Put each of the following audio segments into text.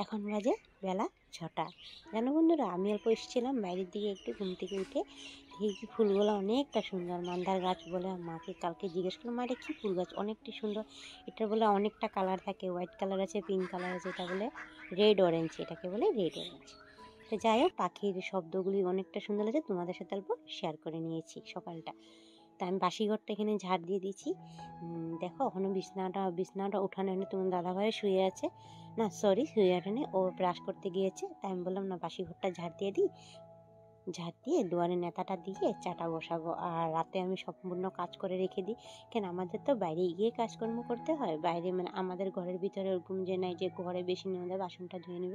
এখন বাজে বেলা 6টা। জানো বন্ধুরা, আমি অল্প এসেছিলাম বাইরের দিকে একটু ঘুম থেকে উঠে, দেখি ফুলগুলো অনেকটা সুন্দর। মান্দার গাছ বলে মাকে কালকে জিজ্ঞেস করলাম, মা এটা কী ফুল গাছ, অনেকটা সুন্দর। এটার বলে অনেকটা কালার থাকে, হোয়াইট কালার আছে, পিঙ্ক কালার আছে, এটা বলে রেড অরেঞ্জ, এটাকে বলে রেড অরেঞ্জ। তো যাই হোক, পাখির শব্দগুলি অনেকটা সুন্দর লাগছে, তোমাদের সাথে অল্প শেয়ার করে নিয়েছি সকালটা। তা আমি বাসি ঘরটা এখানে ঝাড় দিয়ে দিয়েছি। দেখো এখনও বিছনাটা উঠানো হয়নি, তোমার দাদাভাই শুয়ে আছে, না সরি শুয়ে ওঠেনি, ও ব্রাশ করতে গিয়েছে। তাই আমি বললাম না, বাসি ঘরটা ঝাড় দিয়ে দিই, ঝাড় দিয়ে দুয়ারে নেতাটা দিয়ে চাটা বসাবো। আর রাতে আমি সম্পূর্ণ কাজ করে রেখে দিই, কেন আমাদের তো বাইরে গিয়ে কাজকর্ম করতে হয়। বাইরে মানে আমাদের ঘরের ভিতরে ওরকম যে নাই যে ঘরে বেশি নিয়ে বাসনটা ধুয়ে নিব,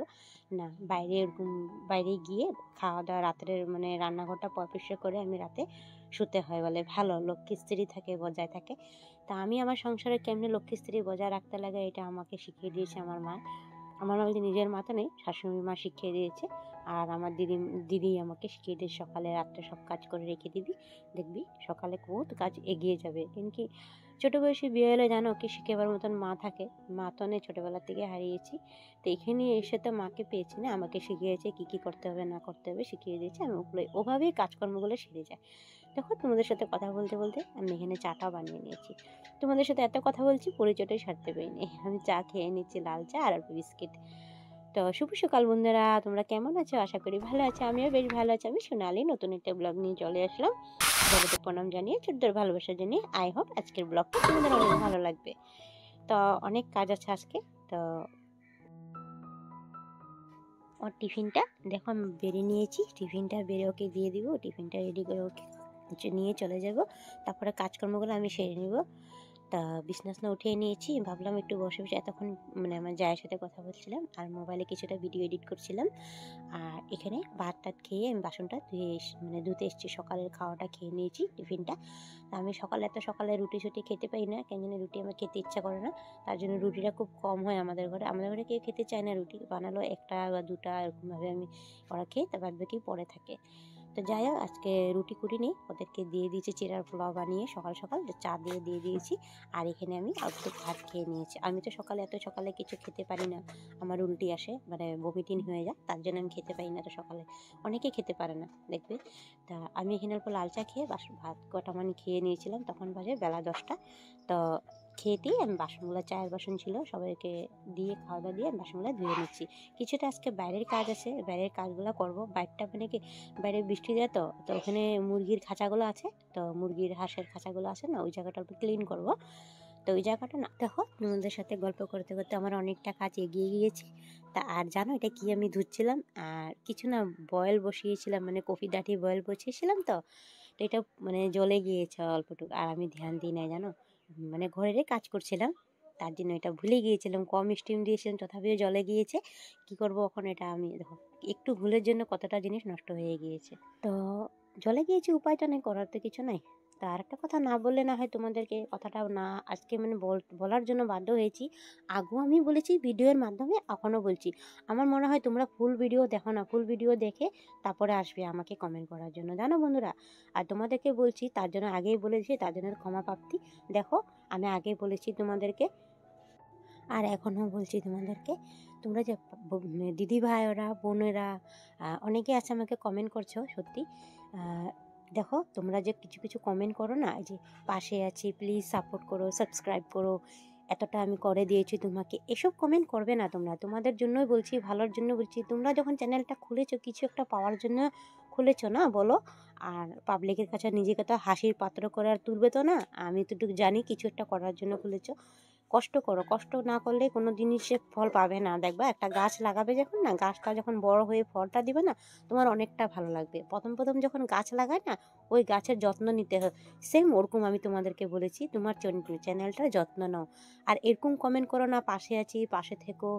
না, বাইরে এরকম বাইরে গিয়ে খাওয়া দাওয়া রাতের মানে রান্নাঘরটা পরিষ্কার করে আমি রাতে শুতে হয়, বলে ভালো লক্ষ্মী স্ত্রী থাকে, বজায় থাকে। তা আমি আমার সংসারে কেমনি লক্ষ্মী স্ত্রী বজায় রাখতে লাগে, এটা আমাকে শিখিয়ে দিয়েছে আমার মা। আমার মা বলছে নিজের মা তো নেই, শাশুড়ি মা শিখিয়ে দিয়েছে। আর আমার দিদি আমাকে শিখিয়ে দিয়েছে, সকালে রাত্রে সব কাজ করে রেখে দিবি, দেখবি সকালে বহুত কাজ এগিয়ে যাবে। কিন্তু ছোটো বয়সে বিয়ে হলে জানো কি শিখেবার মতন মা থাকে, মা তো নেই, ছোটোবেলার থেকে হারিয়েছি। তো এখানে এসে তো মাকে পেয়েছি না, আমাকে শিখিয়েছে কী কী করতে হবে না করতে হবে, শিখিয়ে দিয়েছে। আমি ওভাবেই কাজকর্মগুলো সেরে যায়। দেখো তোমাদের সাথে কথা বলতে বলতে আমি এখানে চাটাও বানিয়ে নিয়েছি। তোমাদের সাথে এত কথা বলছি, পরিচয়টাই সারতে পারিনি। আমি চা খেয়ে নিচ্ছি, লাল চা আর অল্প বিস্কিট। তো শুভ সকাল বন্ধুরা, তোমরা কেমন আছো? আশা করি ভালো আছো, আমিও বেশ ভালো আছি। আমি সোনালি নতুন একটা ব্লগ নিয়ে চলে আসলাম। বড়দের প্রণাম জানিয়ে, ছোটদের ভালোবাসা জানিয়ে, আই হোপ আজকের ব্লগটা তোমাদের অনেক ভালো লাগবে। তো অনেক কাজ আছে আজকে। তো ওর টিফিনটা দেখো আমি বেড়ে নিয়েছি, টিফিনটা বেড়ে ওকে দিয়ে দিব, টিফিনটা রেডি করে ওকে নিয়ে চলে যাব। তারপরে কাজকর্মগুলো আমি সেরে নিব। তা বিছানা উঠিয়ে নিয়েছি, ভাবলাম একটু বসে বসে এতক্ষণ মানে আমার জায়ের সাথে কথা বলছিলাম আর মোবাইলে কিছুটা ভিডিও এডিট করছিলাম। আর এখানে ভাত টাত খেয়ে আমি বাসনটা ধুতে এসেছি, সকালের খাওয়াটা খেয়ে নিয়েছি টিফিনটা। তা আমি সকালে রুটি সুটি খেতে পাই না, কেন জানি রুটি আমার খেতে ইচ্ছা করে না। তার জন্য রুটিটা খুব কম হয় আমাদের ঘরে কেউ খেতে চায় না রুটি, বানালো একটা বা দুটা এরকমভাবে আমি ওরা খেয়ে, তার বাদ বাকি পরে থাকে। তো যাই হোক, আজকে রুটি কুটি ওদেরকে দিয়ে দিয়েছি, চিড়ার পোলাও বানিয়ে সকাল সকাল চা দিয়ে দিয়েছি। আর এখানে আমি অল্প ভাত খেয়ে নিয়েছি। আমি তো এত সকালে কিছু খেতে পারি না, আমার উল্টি আসে, মানে বমিটিন হয়ে যায়, তার জন্য আমি খেতে পারি না তো সকালে। অনেকেই খেতে পারে না দেখবে। তা আমি এখানে অল্প লাল চা খেয়ে ভাত কটা মানে খেয়ে নিয়েছিলাম, তখন বাজে বেলা 10টা। তো খেয়ে দিয়ে আমি বাসনগুলো, চায়ের বাসন ছিল সবাইকে দিয়ে খাওয়া দাওয়া দিয়ে আমি বাসনগুলো ধুয়ে নিচ্ছি। কিছুটা আজকে বাইরের কাজ আছে, বাইরের কাজগুলো করবো। বাইরটা মানে কি, বাইরে বৃষ্টি দেয়, তো ওখানে মুরগির খাঁচাগুলো আছে, তো মুরগির হাঁসের খাঁচাগুলো আছে না, ওই জায়গাটা একটু ক্লিন করবো। তো ওই জায়গাটা না, দেখো তোমাদের সাথে গল্প করতে করতে আমার অনেকটা কাজ এগিয়ে গিয়েছে। তা আর জানো এটা কি আমি ধুচ্ছিলাম আর কিছু না, বয়েল বসিয়েছিলাম, মানে কফি ডাঁটি বয়েল বসিয়েছিলাম। তো এটা মানে জ্বলে গিয়েছে অল্পটুকু, আর আমি ধ্যান দিই নাই জানো, মানে ঘরেরই কাজ করছিলাম, তার জন্য এটা ভুলে গিয়েছিলাম, কম স্টিম দিয়েছিলাম, তথাপিও জ্বলে গিয়েছে। কি করব এখন, এটা আমি দেখো একটু ভুলের জন্য কতটা জিনিস নষ্ট হয়ে গিয়েছে। তো জ্বলে গিয়েছে, উপায়টা নেই, করার তো কিছু নাই। তা আর একটা কথা না বললে না হয়, তোমাদেরকে কথাটা না আজকে মানে বলার জন্য বাধ্য হয়েছি। আগেও আমি বলেছি ভিডিওর মাধ্যমে, এখনও বলছি। আমার মনে হয় তোমরা ফুল ভিডিও দেখো না, ফুল ভিডিও দেখে তারপরে আসবে আমাকে কমেন্ট করার জন্য, জানো বন্ধুরা। আর তোমাদেরকে বলছি, তার জন্য আগেই বলেছি, তার জন্য ক্ষমা প্রাপ্তি। দেখো আমি আগেই বলেছি তোমাদেরকে, আর এখনও বলছি তোমাদেরকে, তোমরা যে দিদি ভাইয়েরা বোনেরা অনেকে আছে আমাকে কমেন্ট করছো, সত্যি দেখো তোমরা যে কিছু কিছু কমেন্ট করো না, এই যে পাশে আছি, প্লিজ সাপোর্ট করো, সাবস্ক্রাইব করো, এতটা আমি করে দিয়েছি তোমাকে, এসব কমেন্ট করবে না তোমরা। তোমাদের জন্যই বলছি, ভালোর জন্য বলছি। তোমরা যখন চ্যানেলটা খুলেছো কিছু একটা পাওয়ার জন্য খুলেছো না, বলো। আর পাবলিকের কাছে নিজেকে তো হাসির পাত্র করে আর তুলবে তো না, আমি তো জানি কিছু একটা করার জন্য খুলেছো। কষ্ট করো, কষ্ট না করলে কোনো জিনিসের ফল পাবে না। দেখবা একটা গাছ লাগাবে যখন, না গাছটা যখন বড় হয়ে ফলটা দিবে না, তোমার অনেকটা ভালো লাগবে। প্রথম যখন গাছ লাগায় না, ওই গাছের যত্ন নিতে হয়, সেম ওরকম আমি তোমাদেরকে বলেছি, তোমার চ্যানেলটার যত্ন নাও। আর এরকম কমেন্ট করো না, পাশে আছি, পাশে থেকো,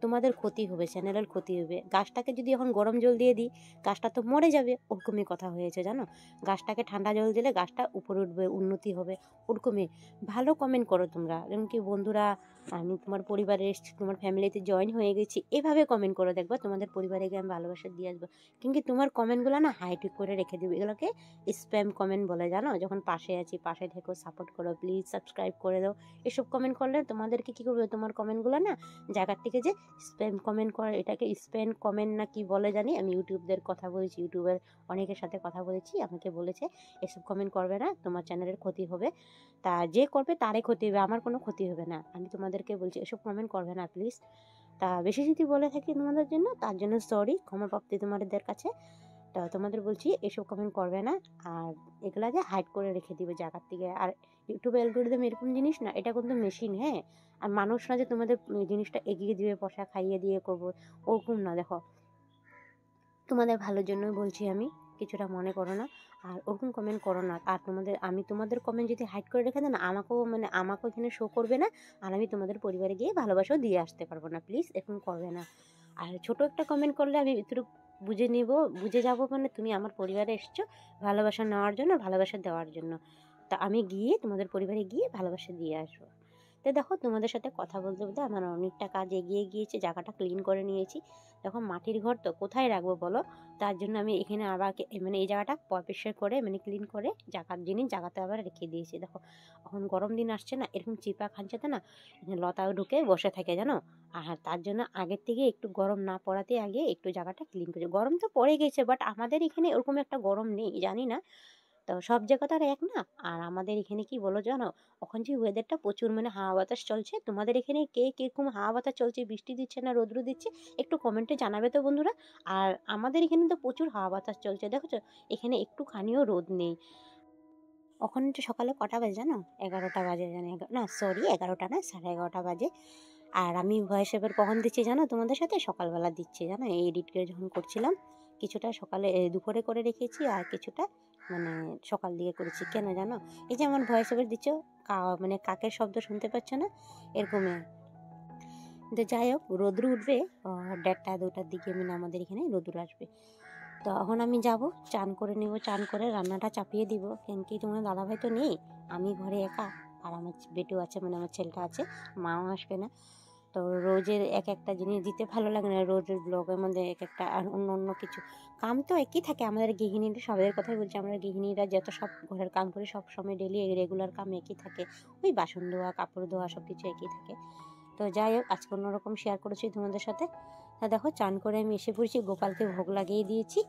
তোমাদের ক্ষতি হবে, চ্যানেলের ক্ষতি হবে। গাছটাকে যদি এখন গরম জল দিয়ে দিই, গাছটা তো মরে যাবে, ওরকমই কথা হয়েছে জানো। গাছটাকে ঠান্ডা জল দিলে গাছটা উপরে উঠবে, উন্নতি হবে, ওরকমই। ভালো কমেন্ট করো তোমরা, যেমন কি বন্ধুরা আমি তোমার পরিবারে এসেছি, তোমার ফ্যামিলিতে জয়েন হয়ে গেছি, এভাবে কমেন্ট করে দেখবা, তোমাদের পরিবারে গিয়ে আমি ভালোবাসা দিয়ে আসবো। কিন্তু তোমার কমেন্টগুলো না হাইট করে রেখে দেবে, এগুলোকে স্প্যাম কমেন্ট বলে, জানো? যখন পাশে আছি, পাশে থেকো, সাপোর্ট করো, প্লিজ সাবস্ক্রাইব করে দাও, এসব কমেন্ট করলে তোমাদেরকে কী করবে, তোমার কমেন্টগুলো না জায়গার থেকে যে স্প্যাম কমেন্ট করে, এটাকে স্প্যাম কমেন্ট না কি বলে জানি, আমি ইউটিউবদের কথা বলেছি, ইউটিউবের অনেকের সাথে কথা বলেছি, আমাকে বলেছে এসব কমেন্ট করবে না, তোমার চ্যানেলের ক্ষতি হবে। তা যে করবে তারই ক্ষতি হবে, আমার কোনো ক্ষতি হবে না। আমি তোমাদেরকে বলছি এসব কমেন্ট করবে না প্লিজ। তা বেশি যদি বলে থাকি তোমাদের জন্য, তার জন্য সরি, ক্ষমা প্রাপ্তি তোমাদের কাছে। তা তোমাদের বলছি এসব কমেন্ট করবে না, আর এগুলাকে হাইড করে রেখে দিবে জায়গার থেকে। আর ইউটিউবে অ্যালগরিদম এরকম জিনিস না, এটা কিন্তু মেশিন, হ্যাঁ। আর মানুষ না যে তোমাদের জিনিসটা এগিয়ে দিবে, পয়সা খাইয়ে দিয়ে করবো, ওরকম না। দেখো, তোমাদের ভালোর জন্যই বলছি আমি, কিছুটা মনে করো না, আর ওরকম কমেন্ট করো না। আর আমি তোমাদের কমেন্ট যদি হাইড করে রেখে দেন, আমাকেও এখানে শো করবে না, আর আমি তোমাদের পরিবারে গিয়ে ভালোবাসাও দিয়ে আসতে পারবো না। প্লিজ এরকম করবে না। আর ছোট একটা কমেন্ট করলে আমি একটু বুঝে যাব, মানে তুমি আমার পরিবারে এসছো ভালোবাসা নেওয়ার জন্য, ভালোবাসা দেওয়ার জন্য। তা আমি গিয়ে তোমাদের পরিবারে গিয়ে ভালোবাসা দিয়ে আসবো। তো দেখো, তোমাদের সাথে কথা বলতে বলতে আমার অনেকটা কাজ এগিয়ে গিয়েছে, জায়গাটা ক্লিন করে নিয়েছি। দেখো, মাটির ঘর তো কোথায় রাখবো বলো? তার জন্য আমি এখানে আবার মানে এই জায়গাটা পরিষ্কার করে, মানে ক্লিন করে জায়গাতে আবার রেখে দিয়েছি। দেখো, এখন গরম দিন আসছে না, এরকম চিপা খাঁচাতে না লতাও ঢুকে বসে থাকে, জানো? আর তার জন্য আগের থেকে একটু গরম না পড়াতে আগে একটু জায়গাটা ক্লিন করেছি। গরম তো পড়ে গেছে, বাট আমাদের এখানে ওরকম একটা গরম নেই, জানি না। তো সব জায়গা তো আর এক না। আর আমাদের এখানে কি বলো জানো, এখন যে ওয়েদারটা প্রচুর মানে হাওয়া বাতাস চলছে, তোমাদের এখানে কে কিরকম হাওয়া বাতাস চলছে, বৃষ্টি দিচ্ছে না রৌদ্র দিচ্ছে, একটু কমেন্টে জানাবে তো বন্ধুরা। আর আমাদের এখানে তো প্রচুর হাওয়া বাতাস চলছে, দেখেছো? এখানে একটুখানিও রোদ নেই। ওখানে তো সকালে কটা বাজে জানো? 11টা বাজে, জানো? না সরি, 11টা না, 11:30 বাজে। আর আমি ভয়েস ওভার কখন দিচ্ছি জানো তোমাদের সাথে? সকালবেলা দিচ্ছি, জানো? এই এডিট করে যখন করছিলাম, কিছুটা সকালে দুপুরে করে রেখেছি, আর কিছুটা মানে সকাল দিয়ে করেছি। কেন জানো? এই যে আমার ভয়েস ওভার দিচ্ছ, মানে কাকের শব্দ শুনতে পাচ্ছ না? এরকমই। তো যাই হোক, রোদ্র উঠবে 1:30-2টার দিকে, মানে আমাদের এখানে রোদ্র আসবে। তো এখন আমি যাব, চান করে নেব, চান করে রান্নাটা চাপিয়ে দিব। কেন কি, তোমার দাদাভাই তো নেই, আমি ঘরে একা, আর আমার বেটু আছে, মানে আমার ছেলেটা আছে, মাও আসবে না। তো রোজের এক একটা জিনিস দিতে ভালো লাগে না, রোজের ব্লগের মধ্যে এক একটা আর অন্য অন্য কিছু কাম তো একই থাকে। আমাদের গৃহিণীরা, সবাই কথাই বলছি, আমরা গৃহিণীরা যত সব ঘরের কাম করি, সব সময় ডেলি রেগুলার কাম একই থাকে, ওই বাসন ধোয়া, কাপড় ধোয়া, সব কিছু একই থাকে। তো যাই হোক, আজকে অন্যরকম শেয়ার করেছি তোমাদের সাথে। তা দেখো, চান করে আমি এসে পড়েছি, গোপালকে ভোগ লাগিয়ে দিয়েছি।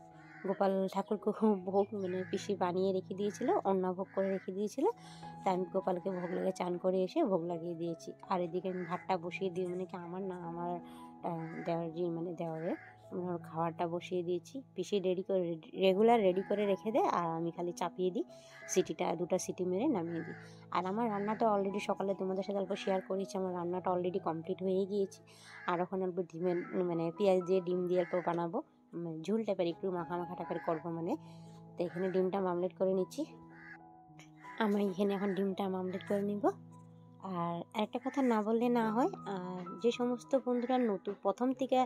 গোপাল ঠাকুরকে ভোগ মানে পিসি বানিয়ে রেখে দিয়েছিল, অন্নভোগ করে রেখে দিয়েছিল। তাই আমি গোপালকে ভোগ লাগিয়ে চান করে এসে ভোগ লাগিয়ে দিয়েছি। আর এদিকে আমি ভাতটা বসিয়ে দিই, মানে কি আমার না, আমার দেওয়ারের ওর খাবারটা বসিয়ে দিয়েছি। পিসি রেগুলার রেডি করে রেখে দেয়, আর আমি খালি চাপিয়ে দিই, দুটো সিটি মেরে নামিয়ে দিই। আর আমার রান্নাটা অলরেডি সকালে তোমাদের সাথে অল্প শেয়ার করেছি, আমার রান্নাটা অলরেডি কমপ্লিট হয়ে গিয়েছে। আর ওখানে অল্প ডিমের মানে পেঁয়াজ দিয়ে ডিম দিয়ে অল্প বানাবো, ঝোল টাইপের একটু মাখা মাখা টাইপের করবো মানে। তো এখানে ডিমটা মামলেট করে নিচ্ছি। আমি এখানে এখন ডিমটা মামলেট করে নিব। আর একটা কথা না বললে না হয়, আর যে সমস্ত বন্ধুরা নতুন প্রথম থেকে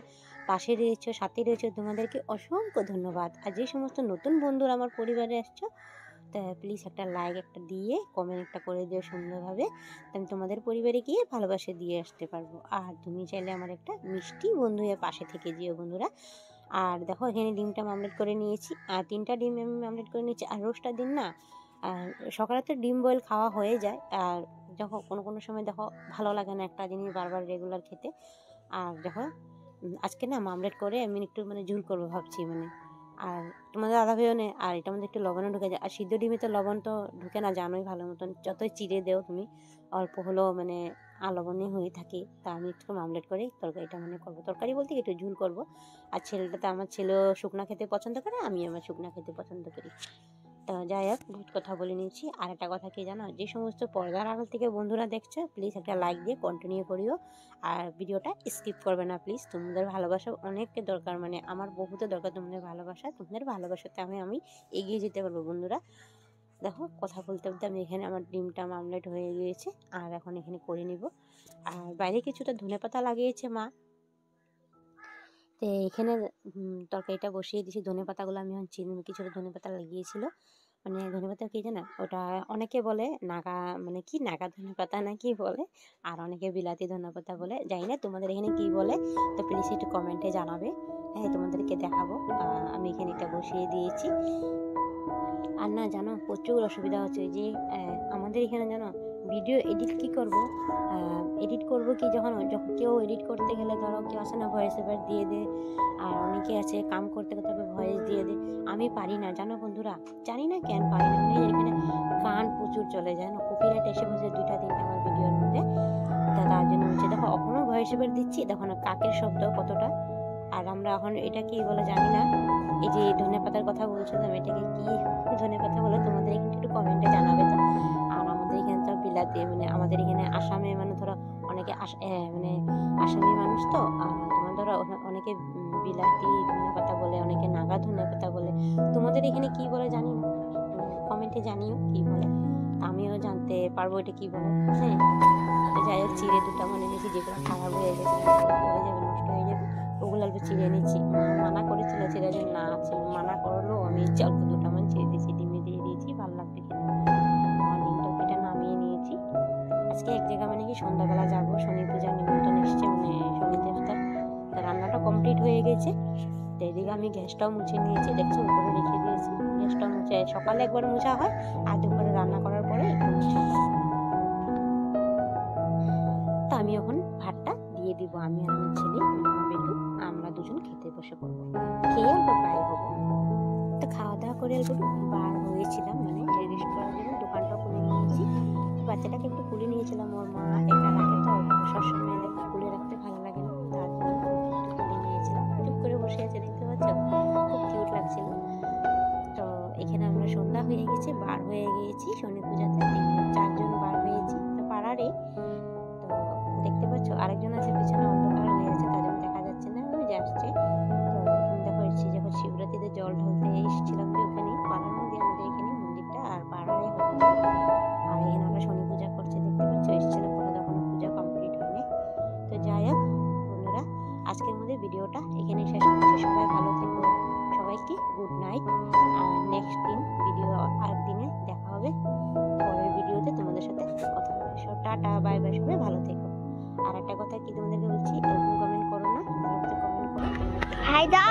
পাশে রয়েছে, সাথে রয়েছে, তোমাদেরকে অসংখ্য ধন্যবাদ। আর যে সমস্ত নতুন বন্ধুরা আমার পরিবারে আসছো, তা প্লিজ একটা লাইক একটা দিয়ে কমেন্ট একটা করে দিও সুন্দরভাবে, আমি তোমাদের পরিবারে গিয়ে ভালোবাসা দিয়ে আসতে পারবো। আর তুমি চাইলে আমার একটা মিষ্টি বন্ধু হয়ে পাশে থেকে যেও বন্ধুরা। আর দেখো, এখানে ডিমটা মামলেট করে নিয়েছি, আর 3টা ডিম আমি মামলেট করে নিয়েছি। আর রোজটা দিন না, আর সকালে তো ডিম বয়েল খাওয়া হয়ে যায়, আর দেখো কোনো কোনো সময় দেখো ভালো লাগে না একটা জিনিস বারবার রেগুলার খেতে। আর দেখো, আজকে না মামলেট করে আমি একটু মানে ঝুল করবো ভাবছি মানে। আর তোমাদের আধা ভাইও নেই, আর এটার মধ্যে একটু লবণও ঢুকে যায়। আর সিদ্ধ ডিমে তো লবণ তো ঢুকে না, জানোই ভালো মতন, যতই চিড়ে দেও তুমি অল্প হলেও মানে আলবণই হয়ে থাকে। তা আমি একটু মামলেট করেই তরকারিটা মানে করবো, তরকারি বলতে একটু ঝুল করবো। আর আমার ছেলেও শুকনা খেতে পছন্দ করে, আমি আমার শুকনা খেতে পছন্দ করি। তো যাই হোক, বহুত কথা বলে নিয়েছি। আর একটা কথা কি জানো, যে সমস্ত পর্দার আড়াল থেকে বন্ধুরা দেখছো, প্লিজ একটা লাইক দিয়ে কন্টিনিউ করিও, আর ভিডিওটা স্কিপ করবে না প্লিজ। তোমাদের ভালোবাসা অনেককে দরকার, মানে আমার বহুতে দরকার তোমাদের ভালোবাসা। তোমাদের ভালোবাসাতে আমি এগিয়ে যেতে পারবো বন্ধুরা। দেখো, কথা বলতে বলতে আমি এখানে আমার ডিমটা মামলেট হয়ে গিয়েছে, আর এখন এখানে করে নিব। আর বাইরে কিছুটা ধনেপাতা লাগিয়েছে মা, তো এখানে তরকারিটা বসিয়ে দিয়েছি। ধনেপাতাগুলো আমি এখন কিছুটা ধনেপাতা লাগিয়েছিল, মানে ধনেপাতা কি জানো, ওটা অনেকে বলে নাগা, মানে কি নাগা ধনেপাতা না কি বলে, আর অনেকে বিলাতি ধনেপাতা বলে, জানি না তোমাদের এখানে কি বলে, তো প্লিজ একটু কমেন্টে জানাবে। হ্যাঁ, তোমাদেরকে দেখাবো। আমি এখানে এটা বসিয়ে দিয়েছি। আর না জানো, প্রচুর অসুবিধা হচ্ছে যে আমাদের এখানে জানো ভিডিও এডিট কি করব, এডিট করব কি, যখন কেউ এডিট করতে গেলে ধরো কেউ আসে না ভয়েস ওভার দিয়ে দে, আর অনেকে আছে কাম করতে করতে ভয়েস দিয়ে দে। আমি পারি না জানো বন্ধুরা, জানি না কেন পারি না, মানে এখানে গান প্রচুর চলে যায় না, কপিরাইট এসে বসে 2-3টা আমার ভিডিওর মধ্যে। তার জন্য হচ্ছে দেখো এখনও ভয়েস ওভার দিচ্ছি, দেখো না কাকের শব্দ কতটা। আর আমরা এখন এটা কি বলে জানি না, এই যে ধনেপাতার কথা বলছিলাম, এটাকে কি ধনেপাতা বলে তোমাদের এখানে একটু কমেন্টে জানাবে তো। আর আমাদের এখানে তো বিলাতি, মানে আমাদের এখানে আসামে, মানে ধরো অনেকে মানে আসামি মানুষ তো, তোমার ধরো অনেকে বিলাতি ধনেপাতা বলে, অনেকে নাগা ধনেপাতা বলে। তোমাদের এখানে কি বলে জানি না, কমেন্টে জানিও কি বলে, আমিও জানতে পারবো এটা কি বলে। হ্যাঁ, যাই হোক, চিড়ে দুটা মানে নিয়েছি, যেগুলো খারাপ হয়ে গেছে, পড়ে যাবে, নষ্ট হয়ে যাবে, ওগুলো অল্প চিড়ে নিচ্ছি। মানা করেছিল চিড়ে যে না, মানা করলো, আমি অল্প 2টা মান চিড়ে দিয়েছি, ডিমে দিয়ে দিয়েছি, ভালো লাগবে খেতে। আমার ডিম টপিটা নামিয়ে নিয়েছি। আজকে এক জায়গা মানে কি সন্ধ্যাবেলা যাবো, শনি পূজার নিমন্ত্রণ এসছে, মানে শনিদেবতার। তা রান্নাটা কমপ্লিট হয়ে গেছে। তো এদিকে আমি গ্যাসটাও মুছে নিয়েছি, দেখছো উপরে রেখে দিয়েছি। গ্যাসটাও মুছে, সকালে একবার মোছা হয়, আর দুপুরে রান্না করার পরে একটু মোছা হয়। তো আমি এখন ভাতটা দিয়ে দিব, আমি আর আমার ছেলে, মানে আমার বেটু, আমরা দুজন খেতে বসে পড়বো, খেয়ে অল্প বাইর হবো। তো খাওয়া দাওয়া করে অল্প বার হয়েছিলাম, মানে রেস্ট করার জন্য দোকানটা খুলে নিয়েছি। বাচ্চাটাকে একটু কুলে নিয়েছিলাম, ওর মা একা রাখে তো, সবসময় দেখো কুলে রাখতে ভালো লাগে না, তার জন্য একটু কুলে নিয়েছিলাম। চুপ করে বসে আছে, দেখতে পাচ্ছ, খুব কিউট লাগছিল। তো এখানে আমরা সন্ধ্যা হয়ে গেছে, বার হয়ে গিয়েছি শনি পূজাতে, 4জন বার হয়েছি তো পাড়ারে। তো দেখতে পাচ্ছ আরেকজন আছে পিছনে, অন্ধকার হয়ে আছে, তার জন্য দেখা যাচ্ছে না, ওই যে আসছে। তো এখানে দেখো এসেছি, যখন শিবরাত্রিতে জল ঢালতে এসেছিলাম, যে ওখানে পাড়ার মধ্যে আমাদের এখানে মন্দিরটা, আর পাড়ারে হচ্ছে। আর এখানে আমরা শনি পূজা করছে, দেখতে পাচ্ছ, এসেছিলাম, কোনো তখনও পূজা কমপ্লিট হয়নি। তো যাই হোক বন্ধুরা, আজকের মধ্যে ভিডিওটা এখানে শেষ করছি। সবাই ভালো থেকো, সবাইকে গুড নাইট। আর নেক্সট দিন ভিডিও, আর দিনে দেখা হবে, পরের ভিডিওতে তোমাদের সাথে কথা হবে। সব টাটা, বাই বাই, সবাই ভালো থেকো। আর একটা কথা কি তোমাদেরকে বলছি, এরকম কমেন্ট করো না, ভালো করে কমেন্ট করো। হাই দা।